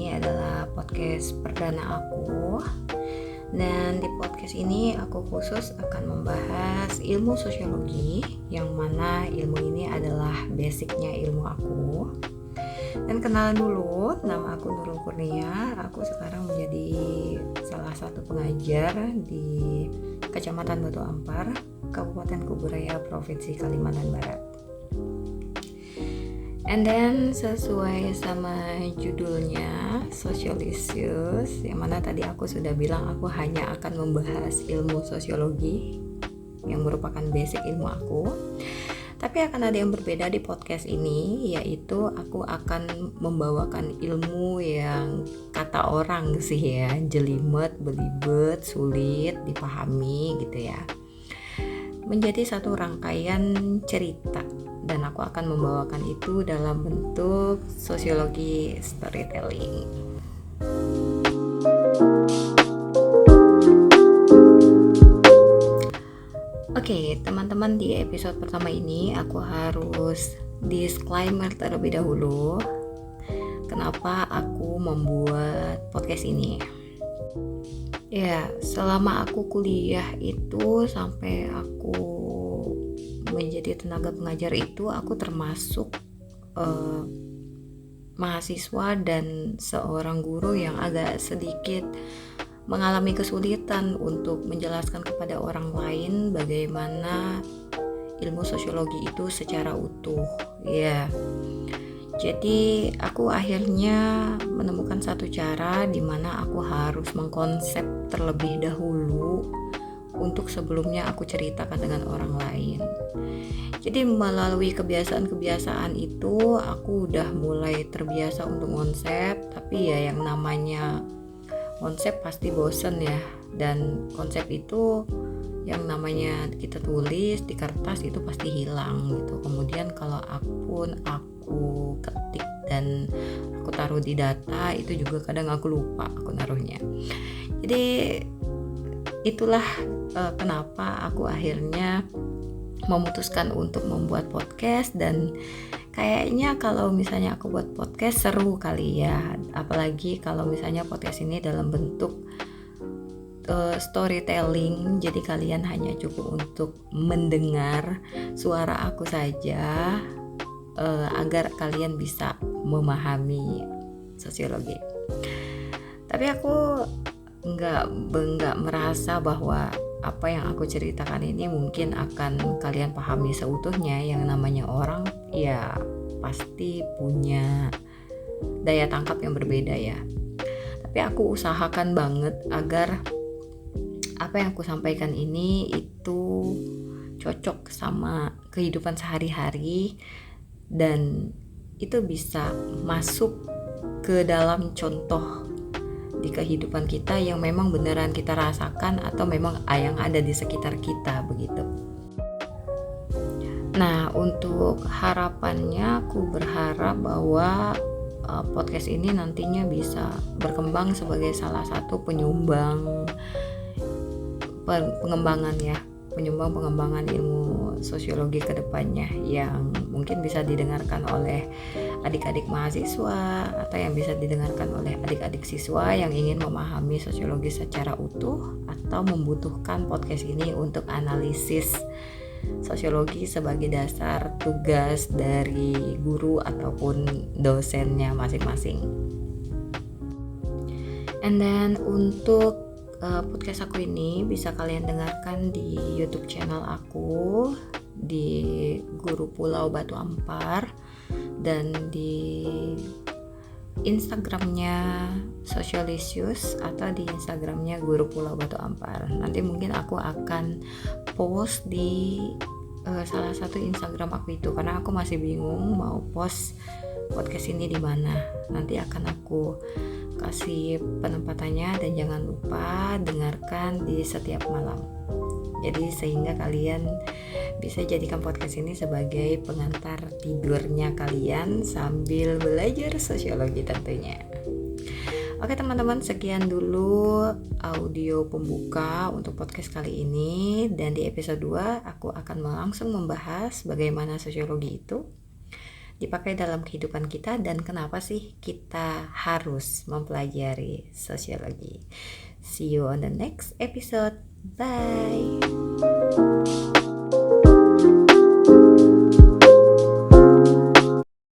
ini adalah podcast perdana aku. Dan di podcast ini aku khusus akan membahas ilmu sosiologi, yang mana ilmu ini adalah basicnya ilmu aku. Dan kenalan dulu, nama aku Nurul Kurnia. Aku sekarang menjadi salah satu pengajar di Kecamatan Batu Ampar, Kabupaten Kuburaya, Provinsi Kalimantan Barat. And then sesuai sama judulnya Sosiolisius, yang mana tadi aku sudah bilang aku hanya akan membahas ilmu sosiologi yang merupakan basic ilmu aku. Tapi akan ada yang berbeda di podcast ini, yaitu aku akan membawakan ilmu yang kata orang sih ya, jelimet, belibet, sulit dipahami gitu ya, menjadi satu rangkaian cerita. Dan aku akan membawakan itu dalam bentuk sosiologi storytelling. Oke, teman-teman, di episode pertama ini aku harus disclaimer terlebih dahulu kenapa aku membuat podcast ini. Ya, selama aku kuliah itu sampai aku menjadi tenaga pengajar itu, aku termasuk mahasiswa dan seorang guru yang agak sedikit mengalami kesulitan untuk menjelaskan kepada orang lain bagaimana ilmu sosiologi itu secara utuh. Ya, jadi aku akhirnya menemukan satu cara di mana aku harus mengkonsep terlebih dahulu untuk sebelumnya aku ceritakan dengan orang lain. Jadi melalui kebiasaan-kebiasaan itu aku udah mulai terbiasa untuk konsep, tapi ya yang namanya konsep pasti bosen ya, dan konsep itu yang namanya kita tulis di kertas itu pasti hilang gitu. Kemudian kalau aku ketik dan aku taruh di data itu juga kadang aku lupa aku naruhnya. Jadi itulah kenapa aku akhirnya memutuskan untuk membuat podcast. Dan kayaknya kalau misalnya aku buat podcast seru kali ya, apalagi kalau misalnya podcast ini dalam bentuk storytelling, jadi kalian hanya cukup untuk mendengar suara aku saja agar kalian bisa memahami sosiologi. Tapi aku nggak merasa bahwa apa yang aku ceritakan ini mungkin akan kalian pahami seutuhnya. Yang namanya orang ya pasti punya daya tangkap yang berbeda ya. Tapi aku usahakan banget agar apa yang aku sampaikan ini itu cocok sama kehidupan sehari-hari dan itu bisa masuk ke dalam contoh di kehidupan kita yang memang beneran kita rasakan atau memang yang ada di sekitar kita begitu. Nah, untuk harapannya aku berharap bahwa podcast ini nantinya bisa berkembang sebagai salah satu penyumbang pengembangan ilmu sosiologi ke depannya yang mungkin bisa didengarkan oleh adik-adik mahasiswa atau yang bisa didengarkan oleh adik-adik siswa yang ingin memahami sosiologi secara utuh atau membutuhkan podcast ini untuk analisis sosiologi sebagai dasar tugas dari guru ataupun dosennya masing-masing. And then untuk podcast aku ini bisa kalian dengarkan di YouTube channel aku di Guru Pulau Batu Ampar dan di Instagramnya Sosiolisius atau di Instagramnya Guru Pulau Batu Ampar. Nanti mungkin aku akan post di salah satu Instagram aku itu, karena aku masih bingung mau post podcast ini di mana. Nanti akan aku kasih penempatannya dan jangan lupa dengarkan di setiap malam. Jadi sehingga kalian bisa jadikan podcast ini sebagai pengantar tidurnya kalian sambil belajar sosiologi tentunya. Oke teman-teman, sekian dulu audio pembuka untuk podcast kali ini. Dan di episode 2 aku akan langsung membahas bagaimana sosiologi itu. dipakai dalam kehidupan kita, dan kenapa sih kita harus mempelajari sosiologi. See you on the next episode. Bye.